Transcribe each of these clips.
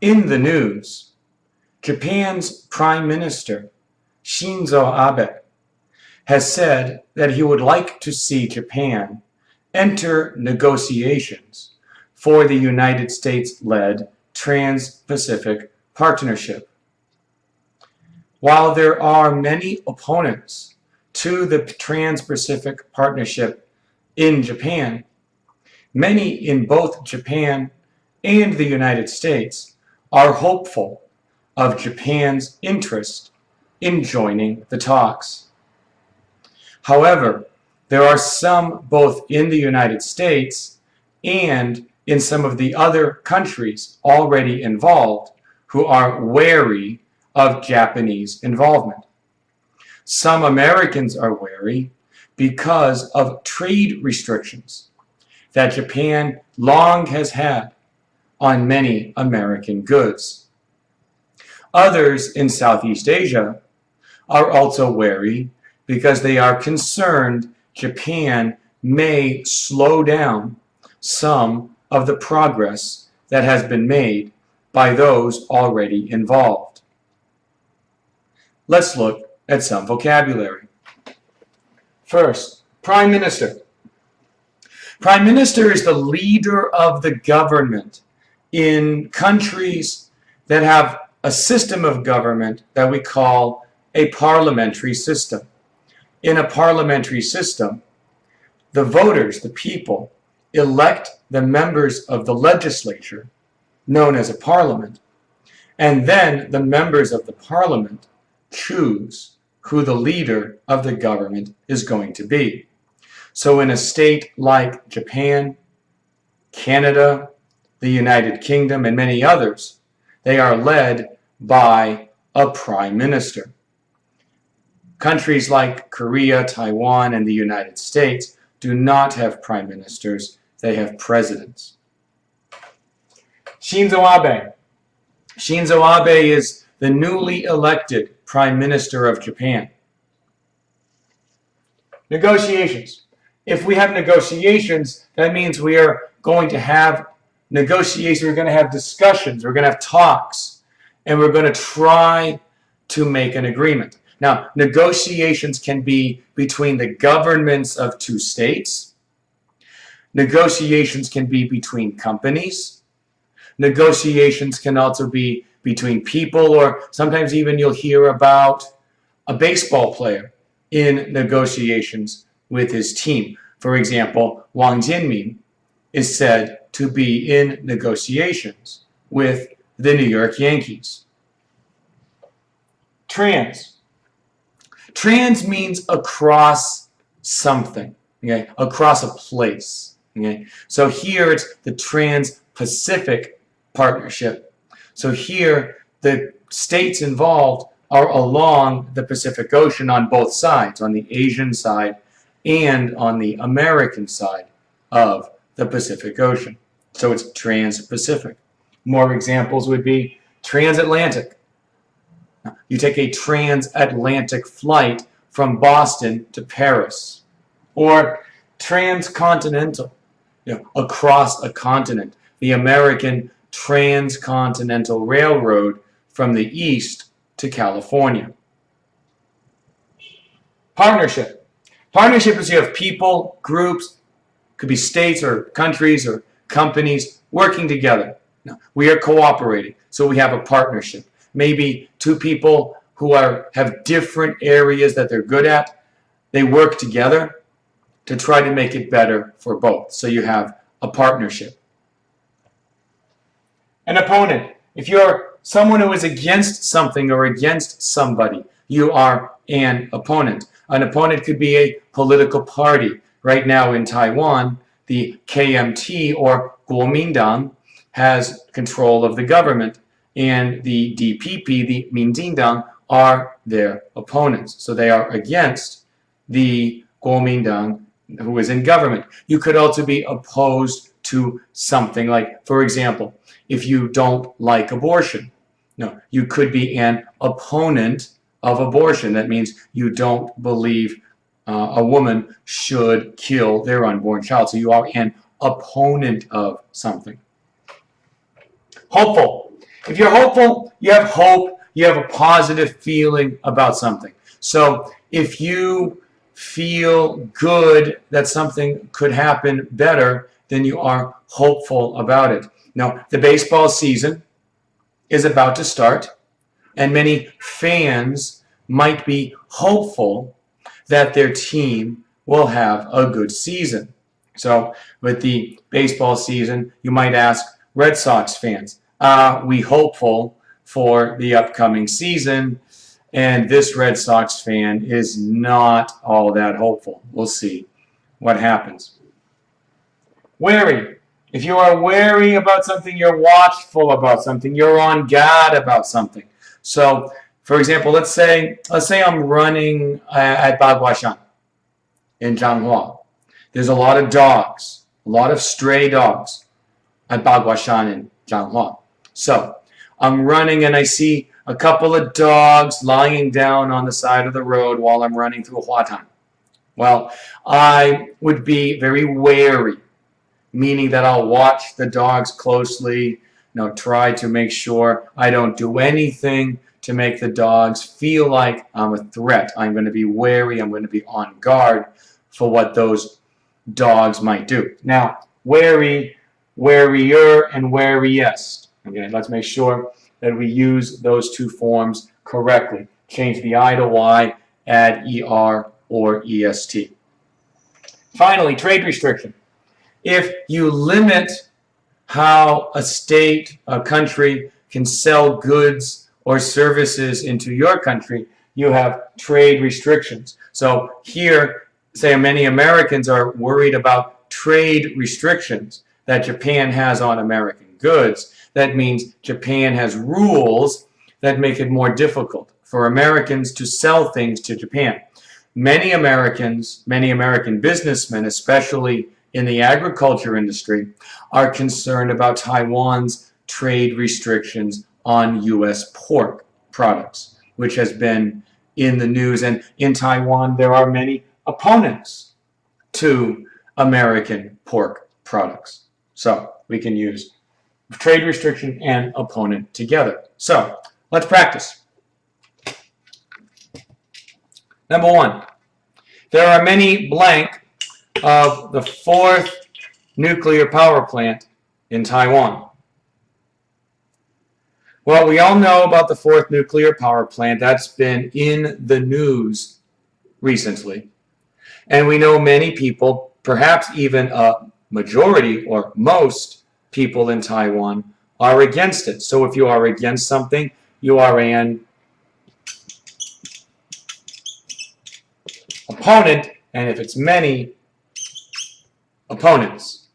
In the news, Japan's Prime Minister, Shinzo Abe, has said that he would like to see Japan enter negotiations for the United States-led Trans-Pacific Partnership. While there are many opponents to the Trans-Pacific Partnership in Japan, many in both Japan and the United States are hopeful of Japan's interest in joining the talks. However, there are some both in the United States and in some of the other countries already involved who are wary of Japanese involvement. Some Americans are wary because of trade restrictions that Japan long has had on many American goods. Others in Southeast Asia are also wary because they are concerned Japan may slow down some of the progress that has been made by those already involved. Let's look at some vocabulary. First, Prime Minister. Prime Minister is the leader of the government in countries that have a system of government that we call a parliamentary system. In a parliamentary system, the voters, the people, elect the members of the legislature, known as a parliament, and then the members of the parliament choose who the leader of the government is going to be. So in a state like Japan, Canada, the United Kingdom, and many others, they are led by a prime minister. Countries like Korea, Taiwan, and the United States do not have prime ministers, they have presidents. Shinzo Abe. Shinzo Abe is the newly elected Prime Minister of Japan. Negotiations. If we have negotiations, that means we are going to have negotiations, we're going to have discussions, we're going to have talks, and we're going to try to make an agreement. Now, negotiations can be between the governments of two states. Negotiations can be between companies. Negotiations can also be between people, or sometimes even you'll hear about a baseball player in negotiations with his team. For example, Wang Jianmin is said to be in negotiations with the New York Yankees. Trans. Trans means across something, okay? Across a place. Okay? So here it's the Trans-Pacific Partnership. So here the states involved are along the Pacific Ocean on both sides, on the Asian side and on the American side of the Pacific Ocean. So it's Trans-Pacific. More examples would be transatlantic. You take a transatlantic flight from Boston to Paris. Or transcontinental, across a continent. The American Transcontinental Railroad from the east to California. Partnership. Partnership is you have people, groups, could be states or countries or companies working together. Now, we are cooperating, so we have a partnership. Maybe two people who have different areas that they're good at, they work together to try to make it better for both. So you have a partnership. An opponent. If you're someone who is against something or against somebody, you are an opponent. An opponent could be a political party. Right now in Taiwan, the KMT or Kuomintang has control of the government, and the DPP, the Minjindang, are their opponents. So they are against the Kuomintang who is in government. You could also be opposed to something like, for example, if you don't like abortion. No, you could be an opponent of abortion. That means you don't believe a woman should kill their unborn child. So you are an opponent of something. Hopeful. If you're hopeful, you have hope, you have a positive feeling about something. So if you feel good that something could happen better, then you are hopeful about it. Now, the baseball season is about to start, and many fans might be hopeful that their team will have a good season. So with the baseball season, you might ask Red Sox fans, are we hopeful for the upcoming season? And this Red Sox fan is not all that hopeful. We'll see what happens. Wary. If you are wary about something, you're watchful about something, you're on guard about something. So, for example, let's say I'm running at Baguashan in Zhanghua. There's a lot of dogs, a lot of stray dogs at Baguashan in Zhanghua. So, I'm running and I see a couple of dogs lying down on the side of the road while I'm running through Huatan. Well, I would be very wary, meaning that I'll watch the dogs closely, try to make sure I don't do anything to make the dogs feel like I'm a threat. I'm going to be wary, I'm going to be on guard for what those dogs might do. Now, wary, warier, and wariest. Okay, let's make sure that we use those two forms correctly. Change the I to Y, add ER or EST. Finally, trade restriction. If you limit how a state, a country can sell goods or services into your country, you have trade restrictions. So here, say many Americans are worried about trade restrictions that Japan has on American goods. That means Japan has rules that make it more difficult for Americans to sell things to Japan. Many Americans, many American businessmen, especially in the agriculture industry, are concerned about Taiwan's trade restrictions on U.S. pork products, which has been in the news. And in Taiwan, there are many opponents to American pork products. So we can use trade restriction and opponent together. So let's practice. Number one, there are many blank of the fourth nuclear power plant in Taiwan. Well, we all know about the fourth nuclear power plant. That's been in the news recently. And we know many people, perhaps even a majority or most people in Taiwan, are against it. So if you are against something, you are an opponent, and if it's many, opponents.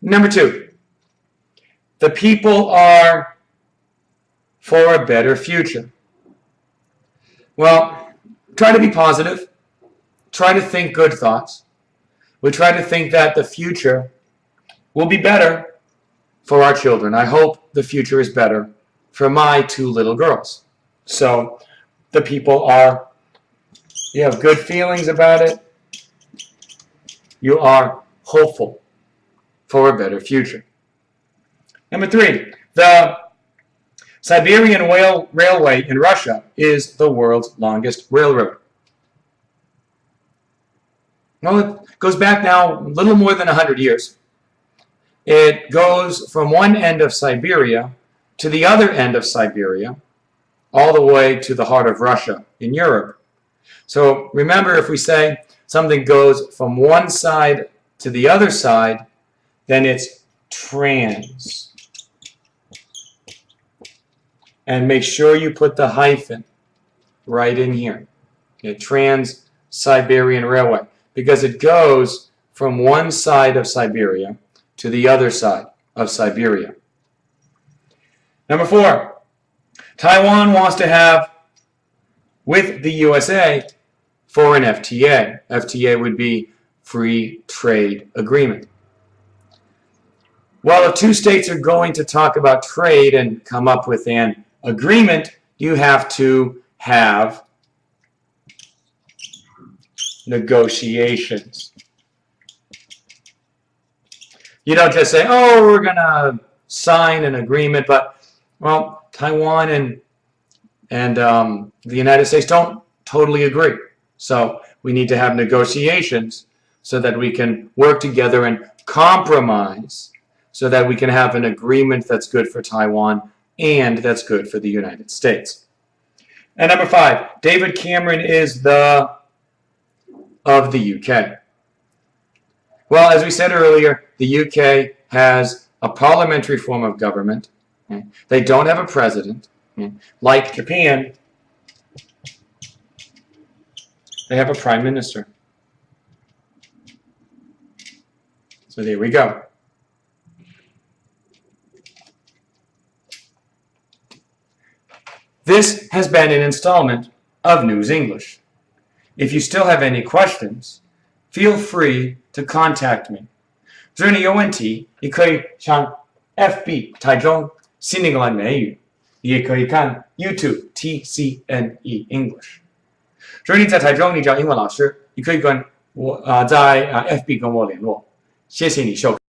Number two, the people are for a better future. Well, try to be positive. Try to think good thoughts. We try to think that the future will be better for our children. I hope the future is better for my two little girls. So the people are, you have good feelings about it. You are hopeful for a better future. Number three, the Siberian Railway in Russia is the world's longest railroad. Well, it goes back now a little more than 100 years. It goes from one end of Siberia to the other end of Siberia, all the way to the heart of Russia in Europe. So remember, if we say something goes from one side to the other side, then it's trans. And make sure you put the hyphen right in here. Okay, Trans-Siberian Railway. Because it goes from one side of Siberia to the other side of Siberia. Number four, Taiwan wants to have, with the USA, for an FTA. FTA would be Free Trade Agreement. Well, if two states are going to talk about trade and come up with an agreement, you have to have negotiations. You don't just say, oh, we're going to sign an agreement, but, well, Taiwan and the United States don't totally agree. So we need to have negotiations so that we can work together and compromise so that we can have an agreement that's good for Taiwan and that's good for the United States. And number 5, David Cameron is of the UK. Well, as we said earlier, the UK has a parliamentary form of government. Okay? They don't have a president. Okay? Like Japan, they have a prime minister. So there we go. This has been an installment of News English. If you still have any questions, feel free to contact me. 如果你有问题，你可以上 FB 台中新英格兰美语，你也可以看 YouTube TCNE English。如果你在台中，你找英文老师，你可以跟我在FB 跟我联络。谢谢你收看。